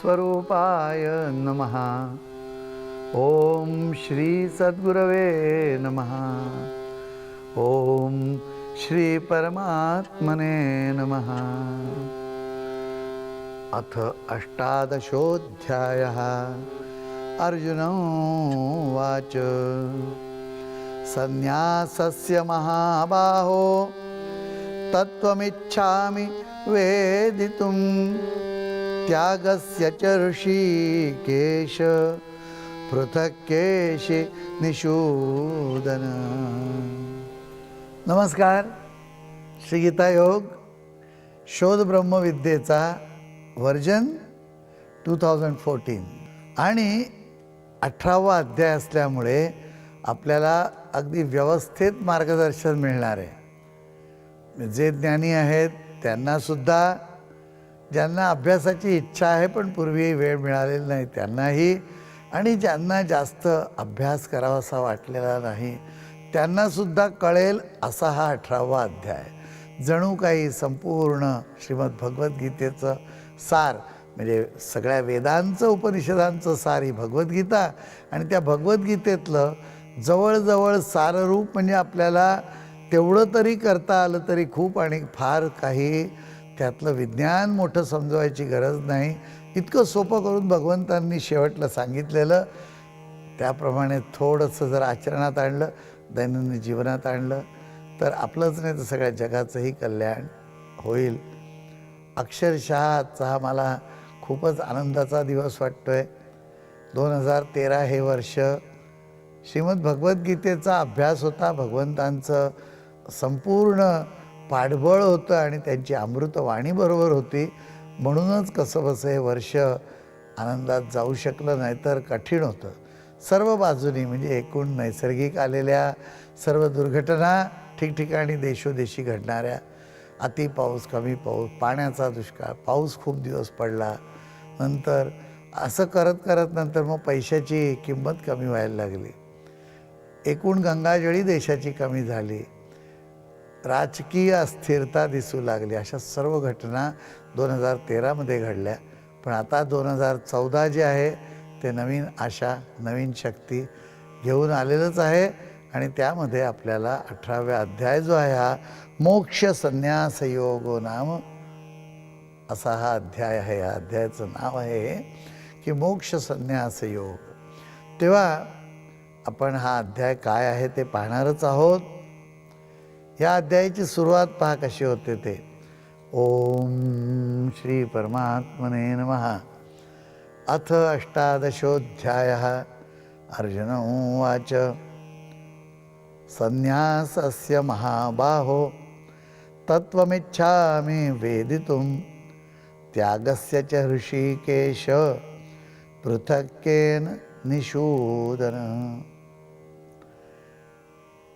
स्वरूपाय नमः. ओम श्री सद्गुरवे नमः. ओम श्री परमात्मने नमः. अथ अष्टादशोऽध्यायः. अर्जुन उवाच संन्यासस्य महाबाहो तत्त्वमिच्छामि वेदितुं त्यागस्य च ऋषिकेश पृथक् केशि निषूदन. नमस्कार. श्री गीता योग शोध ब्रह्मविद्येचा वर्जन 2014 आणि 18वा अध्याय असल्यामुळे आपल्याला अगदी व्यवस्थित मार्गदर्शन मिळणार आहे. जे ज्ञानी आहेत त्यांनासुद्धा, ज्यांना अभ्यासाची इच्छा आहे पण पूर्वी वेळ मिळालेला नाही त्यांनाही, आणि ज्यांना जास्त अभ्यास करावासा वाटलेला नाही त्यांनासुद्धा कळेल असा हा 18वा अध्याय. जणू काही संपूर्ण श्रीमद भगवद्गीतेचं सार, म्हणजे सगळ्या वेदांचं उपनिषदांचं सार ही भगवद्गीता, आणि त्या भगवद्गीतेतलं जवळजवळ साररूप म्हणजे आपल्याला तेवढं तरी करता आलं तरी खूप, आणि फार काही त्यातलं विज्ञान मोठं समजवायची गरज नाही. इतकं सोपं करून भगवंतांनी शेवटला सांगितलेलं, त्याप्रमाणे थोडंसं जर आचरणात आणलं, दैनंदिन जीवनात आणलं तर आपलंच नाही तर सगळ्या जगाचंही कल्याण होईल. अक्षरशः आजचा हा मला खूपच आनंदाचा दिवस वाटतो आहे. 2013 हे वर्ष श्रीमद भगवद्गीतेचा अभ्यास होता. भगवंतांचं संपूर्ण पाठबळ होतं आणि त्यांची अमृतवाणी बरोबर होती. म्हणूनच कसं बसं हे वर्ष आनंदात जाऊ शकलं, नाही तर कठीण होतं सर्व बाजूनी. म्हणजे एकूण नैसर्गिक आलेल्या सर्व दुर्घटना, ठिकठिकाणी देशोदेशी घडणाऱ्या, अति पाऊस, कमी पाऊस, पाण्याचा दुष्काळ, पाऊस खूप दिवस पडला, नंतर असं करत करत नंतर मग पैशाची किंमत कमी व्हायला लागली, एकूण गंगाजळी देशाची कमी झाली, राजकीय अस्थिरता दिसू लागली. अशा सर्व घटना 2013मध्ये घडल्या. पण आता 2014 जे आहे ते नवीन आशा, नवीन शक्ती घेऊन आलेलंच आहे. आणि त्यामध्ये आपल्याला 18व्या अध्याय जो आहे हा मोक्ष संन्यास योगो नाम असा हा अध्याय आहे. या अध्यायाचं नाव आहे की मोक्ष संन्यास योग. तेव्हा आपण हा अध्याय काय आहे ते पाहणारच आहोत. या अध्यायाची सुरुवात पहा कशी होते ते. ओम श्री परमात्मने नमः. अथ अष्टादशोऽध्यायः. अर्जुन उवाच संन्यासस्य महाबाहो तत्त्वमिच्छामि वेदितुं त्यागस्य च ऋषिकेश पृथक् केन निषूदन.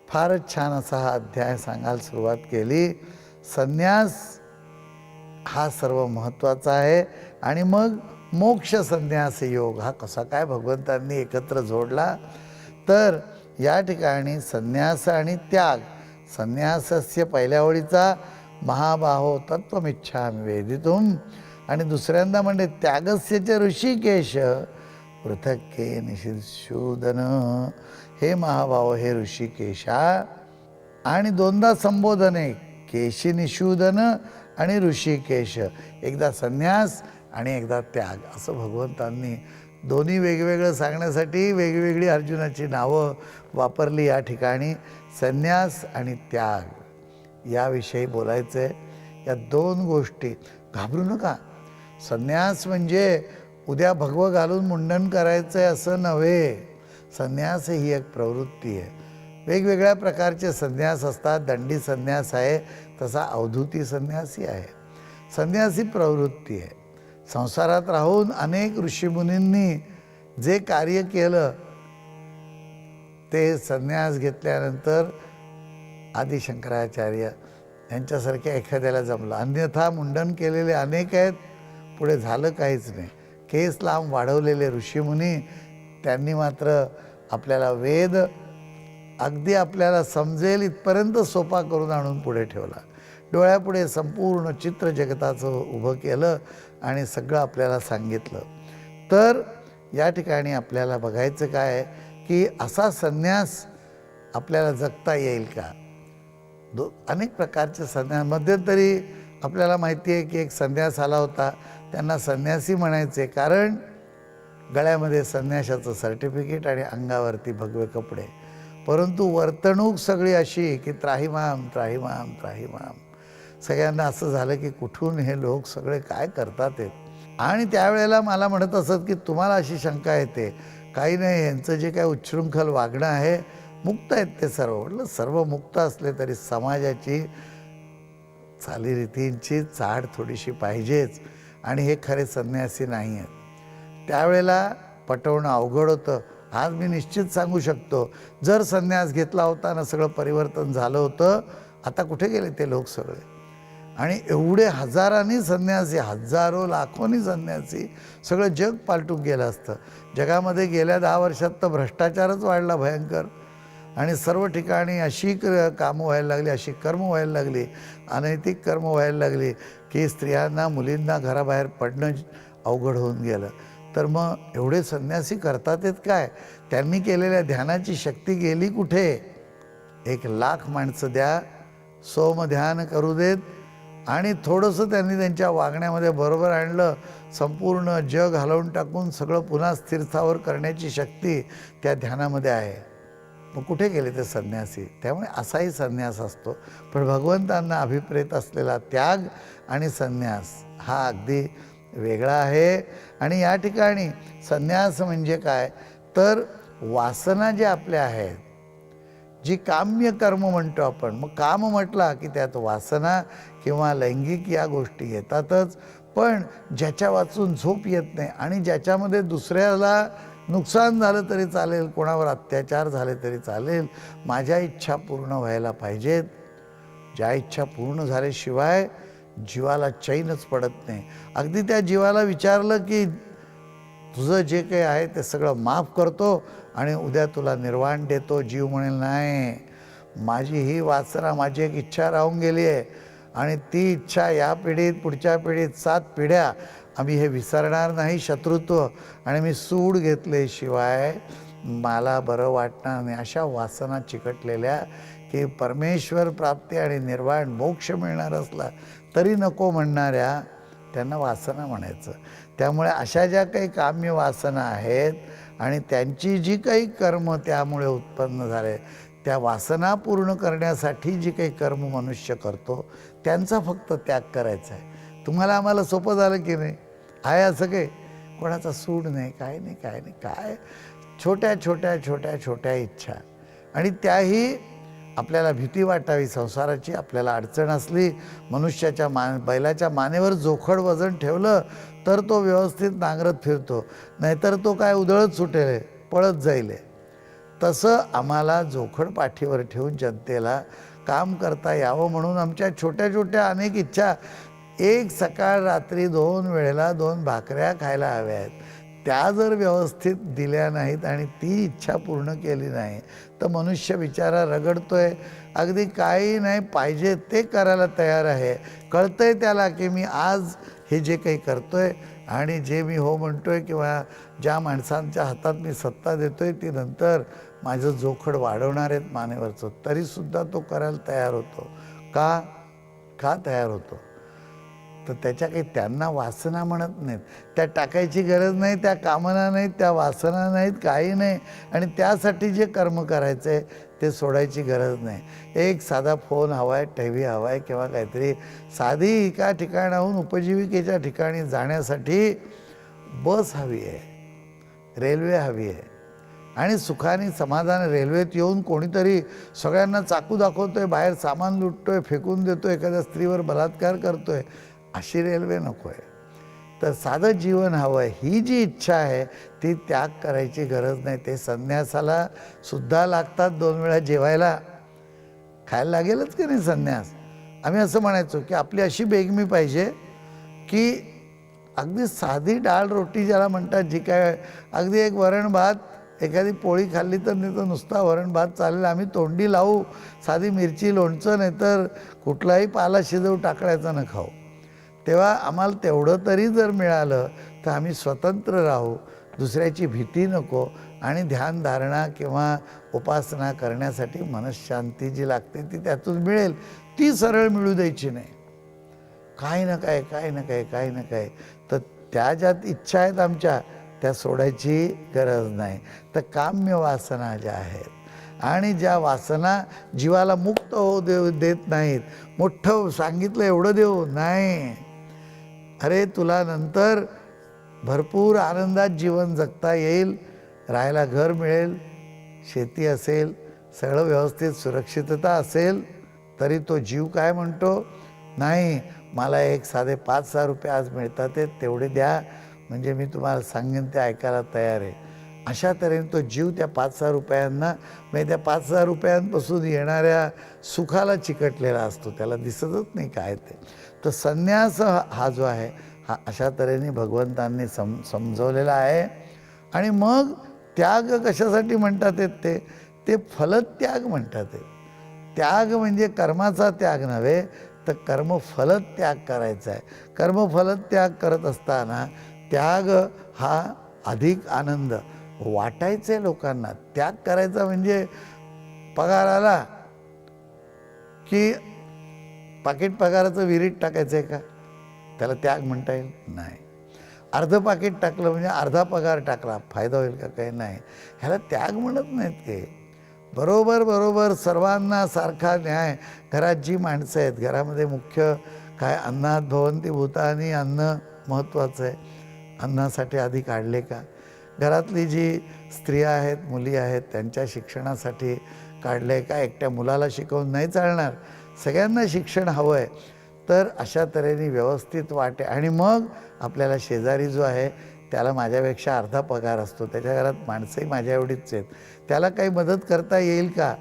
फारच छान असा हा अध्याय सांगायला सुरुवात केली. संन्यास हा सर्व महत्त्वाचा आहे. आणि मग मोक्ष संन्यास योग हा कसा काय भगवंतांनी एकत्र जोडला, तर या ठिकाणी संन्यास आणि त्याग. संन्यासस्य पहिल्या ओळीचा महाबाहो तत्त्वमिच्छामि वेदितुम, आणि दुसऱ्यांदा म्हणजे त्यागस्य च ऋषिकेश पृथक् केन निषूदन. हे महाभाव, हे ऋषिकेशा. आणि दोनदा संबोधन आहे, केशी निषूदन आणि ऋषिकेश. एकदा संन्यास आणि एकदा त्याग, असं भगवंतांनी दोन्ही वेगवेगळं सांगण्यासाठी वेगवेगळी अर्जुनाची नावं वापरली. या ठिकाणी संन्यास आणि त्याग याविषयी बोलायचं आहे. या दोन गोष्टी, घाबरू नका. संन्यास म्हणजे उद्या भगवं घालून मुंडन करायचं आहे असं नव्हे. संन्यास ही एक प्रवृत्ती आहे. वेगवेगळ्या प्रकारचे संन्यास असतात. दंडी संन्यास आहे, तसा अवधूती संन्यासी आहे. संन्यासी प्रवृत्ती आहे. संसारात राहून अनेक ऋषीमुनींनी जे कार्य केलं ते संन्यास घेतल्यानंतर आदि शंकराचार्य यांच्यासारख्या एखाद्याला जमलं. अन्यथा मुंडन केलेले अनेक आहेत, पुढे झालं काहीच नाही. केस लांब वाढवलेले ऋषीमुनी, त्यांनी मात्र आपल्याला वेद अगदी आपल्याला समजेल इथपर्यंत सोपा करून आणून पुढे ठेवला. डोळ्यापुढे संपूर्ण चित्र जगताचं उभं केलं आणि सगळं आपल्याला सांगितलं. तर या ठिकाणी आपल्याला बघायचं काय आहे की असा संन्यास आपल्याला जगता येईल का. अनेक प्रकारचे संन्यास, मध्यंतरी आपल्याला माहिती आहे की एक संन्यास आला होता, त्यांना संन्यासी म्हणायचे कारण गळ्यामध्ये संन्यासाचं सर्टिफिकेट आणि अंगावरती भगवे कपडे, परंतु वर्तणूक सगळी अशी की त्राहिमाम त्राहिमाम त्राहिमाम. सगळ्यांना असं झालं की कुठून हे लोक सगळे काय करतात ते. आणि त्यावेळेला मला म्हणत असत की तुम्हाला अशी शंका येते, काही नाही, यांचं जे काय उच्छृंखल वागणं आहे, मुक्त आहेत ते सर्व. म्हटलं सर्व मुक्त असले तरी समाजाची चालीरीतींची चाड थोडीशी पाहिजेच, आणि हे खरे संन्यासी नाही आहेत. त्यावेळेला पटवणं अवघड होतं. आज मी निश्चित सांगू शकतो, जर संन्यास घेतला होता ना सगळं परिवर्तन झालं होतं. आता कुठे गेले ते लोक सगळे. आणि एवढे हजारांनी संन्यासी, हजारो लाखोनी संन्यासी, सगळं जग पालटून गेलं असतं. जगामध्ये गेल्या 10 वर्षात तर भ्रष्टाचारच वाढला भयंकर, आणि सर्व ठिकाणी अशी कामं व्हायला लागली, अशी कर्म व्हायला लागली, अनैतिक कर्म व्हायला लागली की स्त्रियांना मुलींना घराबाहेर पडणं अवघड होऊन गेलं. तर मग एवढे संन्यासी करतात आहेत काय? त्यांनी केलेल्या ध्यानाची शक्ती गेली कुठे? 1,00,000 माणसं द्या, सोमध्यान करू देत, आणि थोडंसं त्यांनी त्यांच्या वागण्यामध्ये बरोबर आणलं, संपूर्ण जग हलवून टाकून सगळं पुन्हा स्थिरस्थावर करण्याची शक्ती त्या ध्यानामध्ये आहे. मग कुठे गेले ते संन्यासी? त्यामुळे असाही संन्यास असतो, पण भगवंतांना अभिप्रेत असलेला त्याग आणि संन्यास हा अगदी वेगळा आहे. आणि या ठिकाणी संन्यास म्हणजे काय, तर वासना ज्या आपल्या आहेत, जी काम्य कर्म म्हणतो आपण, मग काम म्हटला की त्यात वासना किंवा लैंगिक या गोष्टी येतातच, पण ज्याच्या वाचून झोप येत नाही आणि ज्याच्यामध्ये दुसऱ्याला नुकसान झालं तरी चालेल, कोणावर अत्याचार झाले तरी चालेल, माझ्या इच्छा पूर्ण व्हायला पाहिजेत. ज्या इच्छा पूर्ण झाल्याशिवाय जीवाला चैनच पडत नाही. अगदी त्या जीवाला विचारलं की तुझं जे काही आहे ते सगळं माफ करतो आणि उद्या तुला निर्वाण देतो, जीव म्हणेल नाही, माझी ही वासना, माझी एक इच्छा राहून गेली आहे, आणि ती इच्छा या पिढीत, पुढच्या पिढीत, 7 पिढ्या आम्ही हे विसरणार नाही शत्रुत्व, आणि मी सूड घेतल्याशिवाय मला बरं वाटणार नाही. अशा वासना चिकटलेल्या की परमेश्वर प्राप्ती आणि निर्वाण मोक्ष मिळणार असला तरी नको म्हणणाऱ्या, त्यांना वासना म्हणायचं. त्यामुळे अशा ज्या काही काम्य वासना आहेत आणि त्यांची जी काही कर्म त्यामुळे उत्पन्न झाले, त्या वासना पूर्ण करण्यासाठी जी काही कर्म मनुष्य करतो त्यांचा फक्त त्याग करायचा आहे. तुम्हाला आम्हाला सोपं झालं की नाही? आहे असं काही कोणाचा सूड नाही, काय नाही, काय नाही, काय छोट्या छोट्या छोट्या छोट्या इच्छा, आणि त्याही आपल्याला भीती वाटावी संसाराची. आपल्याला अडचण असली, मनुष्याच्या बैलाच्या मानेवर जोखड वजन ठेवलं तर तो व्यवस्थित नांगरत फिरतो, नाहीतर तो काय उधळत सुटेल, पळत जाईल. तसं आम्हाला जोखड पाठीवर ठेवून जनतेला काम करता यावं म्हणून आमच्या छोट्या छोट्या अनेक इच्छा, एक सकाळ रात्री 2 वेळेला 2 भाकऱ्या खायला हव्या आहेत, त्या जर व्यवस्थित दिल्या नाहीत आणि ती इच्छा पूर्ण केली नाही तर मनुष्य बिचारा रगडतोय. अगदी काही नाही, पाहिजे ते करायला तयार आहे. कळतंय त्याला की मी आज हे जे काही करतोय आणि जे मी हो म्हणतोय किंवा ज्या माणसांच्या हातात मी सत्ता देतोय ती नंतर माझं जोखड वाढवणार आहेत मानेवरचं, तरीसुद्धा तो करायला तयार होतो. का तयार होतो? तर त्याच्या काही त्यांना वासना म्हणत नाहीत, त्या टाकायची गरज नाही, त्या कामना नाहीत, त्या वासना नाहीत, काही नाही. आणि त्यासाठी जे कर्म करायचं आहे ते सोडायची गरज नाही. एक साधा फोन हवा आहे, टीव्ही हवा आहे, किंवा काहीतरी साधी एका ठिकाणाहून उपजीविकेच्या ठिकाणी जाण्यासाठी बस हवी आहे, रेल्वे हवी आहे, आणि सुखाने समाधान रेल्वेत येऊन कोणीतरी सगळ्यांना चाकू दाखवतोय, बाहेर सामान लुटतोय, फेकून देतोय, एखाद्या स्त्रीवर बलात्कार करतोय, अशी रेल्वे नको आहे. तर साधं जीवन हवं आहे. ही जी इच्छा आहे ती त्याग करायची गरज नाही. ते संन्यासाला सुद्धा लागतात 2 वेळा जेवायला, खायला लागेलच की नाही संन्यास. आम्ही असं म्हणायचो की आपली अशी बेगमी पाहिजे की अगदी साधी डाळ रोटी ज्याला म्हणतात, जी काय अगदी एक वरण भात, एखादी पोळी खाल्ली तर, नाही तर नुसता वरण भात चालेल, आम्ही तोंडी लावू, साधी मिरची, लोणचं, नाही तर कुठलाही पाला शिजवू टाकण्याचा न खाऊ. तेव्हा आम्हाला तेवढं तरी जर मिळालं तर आम्ही स्वतंत्र राहू, दुसऱ्याची भीती नको आणि ध्यानधारणा किंवा उपासना करण्यासाठी मनःशांती जी लागते ती त्यातून मिळेल, ती सरळ मिळू द्यायची नाही. काही ना काय काही ना काय काही ना काय, तर त्या ज्यात इच्छा आहेत आमच्या त्या सोडायची गरज नाही. तर काम्य वासना ज्या आहेत आणि ज्या वासना जीवाला मुक्त होऊ देत नाहीत, मोठं सांगितलं एवढं देऊ नाही, अरे तुला नंतर भरपूर आनंदात जीवन जगता येईल, राहायला घर मिळेल, शेती असेल, सगळं व्यवस्थित सुरक्षितता असेल, तरी तो जीव काय म्हणतो, नाही मला एक साधे 5,000 रुपये आज मिळतात ते तेवढे द्या, म्हणजे मी तुम्हाला सांगेन ते ऐकायला तयार आहे. अशा तऱ्हेने तो जीव त्या 5,000 रुपयांना, म्हणजे त्या 5,000 रुपयांपासून येणाऱ्या सुखाला चिकटलेला असतो, त्याला दिसतच नाही काय ते. तर संन्यास हा जो आहे हा अशा तऱ्हेने भगवंतांनी समजवलेला आहे. आणि मग त्याग कशासाठी म्हणतात ते, ते फलत्याग म्हणतात. त्याग म्हणजे कर्माचा त्याग नव्हे, तर कर्मफलत्याग करायचा आहे. कर्मफलत्याग करत असताना त्याग हा अधिक आनंद वाटायचे लोकांना. त्याग करायचा म्हणजे पगार आला की पाकिट पगाराचं विहिरीत टाकायचं आहे का, त्याला त्याग म्हणता येईल? नाही. अर्धं पाकिट टाकलं म्हणजे अर्धा पगार टाकला, फायदा होईल का? काही नाही. ह्याला त्याग म्हणत नाहीत ते. बरोबर बरोबर सर्वांना सारखा न्याय. घरात जी माणसं आहेत, घरामध्ये मुख्य काय, अन्नात भवन्ति भूतानि, अन्न महत्त्वाचं आहे. अन्नासाठी आधी काढले का? घरातली जी स्त्रिया आहेत, मुली आहेत, त्यांच्या शिक्षणासाठी काढले का? एकट्या मुलाला शिकवून नाही चालणार, सगळ्यांना शिक्षण हवं आहे. तर अशा तऱ्हेने व्यवस्थित वाटे. आणि मग आपल्याला शेजारी जो आहे त्याला माझ्यापेक्षा अर्धा पगार असतो, त्याच्या घरात माणसंही माझ्या एवढीच आहेत, त्याला काही मदत करता येईल का?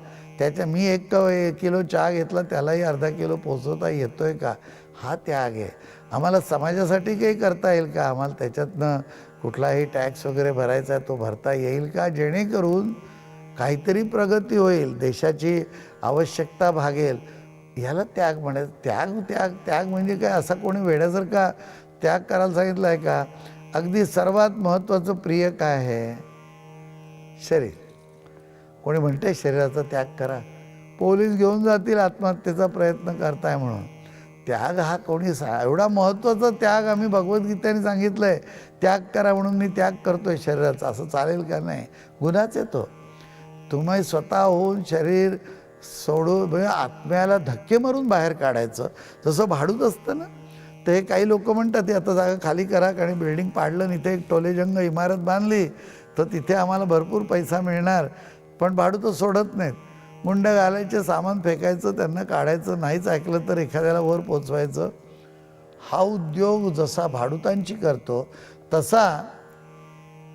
मी 1 किलो चहा घेतला, त्यालाही अर्धा किलो पोचवता येतो आहे का? हा त्याग आहे. आम्हाला समाजासाठी काही करता येईल का? आम्हाला त्याच्यातनं कुठलाही टॅक्स वगैरे भरायचा आहे तो भरता येईल का, जेणेकरून काहीतरी प्रगती होईल, देशाची आवश्यकता भागेल, ह्याला त्याग म्हणायचं. त्याग त्याग त्याग म्हणजे काय, असा कोणी वेड्यासारखा त्याग करायला सांगितलं आहे का? अगदी सर्वात महत्त्वाचं प्रिय काय आहे? शरीर. कोणी म्हणते शरीराचा त्याग करा, पोलीस घेऊन जातील आत्महत्येचा प्रयत्न करताय म्हणून. त्याग हा कोणी एवढा महत्त्वाचा त्याग आम्ही भगवद्गीतेने सांगितलं आहे, त्याग करा म्हणून मी त्याग करतोय शरीराचा, असं चालेल का? नाही, गुन्हाच येतो. तुम्ही स्वतः होऊन शरीर सोडून म्हणजे आत्म्याला धक्के मारून बाहेर काढायचं, जसं भाडूत असतं ना. तर हे काही लोक म्हणतात ते आता जागा खाली करा आणि बिल्डिंग पाडलं आणि इथे एक टोलेजंग इमारत बांधली तर तिथे आम्हाला भरपूर पैसा मिळणार, पण भाडूत सोडत नाहीत. मुंड घालायचे, सामान फेकायचं, त्यांना काढायचं, नाहीच ऐकलं तर एखाद्याला वर पोचवायचं. हा उद्योग जसा भाडुतांची करतो तसा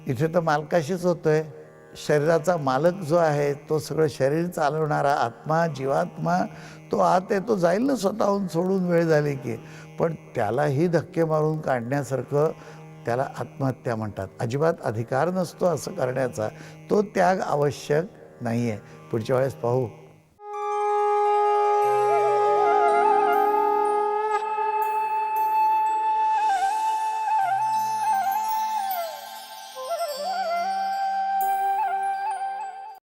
इथे तर मालकाशीच होतोय. शरीराचा मालक जो आहे तो सगळं शरीर चालवणारा आत्मा, जीवात्मा, तो आत आहे, तो जाईल ना स्वतःहून सोडून वेळ झाली की. पण त्यालाही धक्के मारून काढण्यासारखं त्याला आत्महत्या म्हणतात. अजिबात अधिकार नसतो असं करण्याचा. तो त्याग आवश्यक नाही आहे. पुढच्या वेळेस पाहू.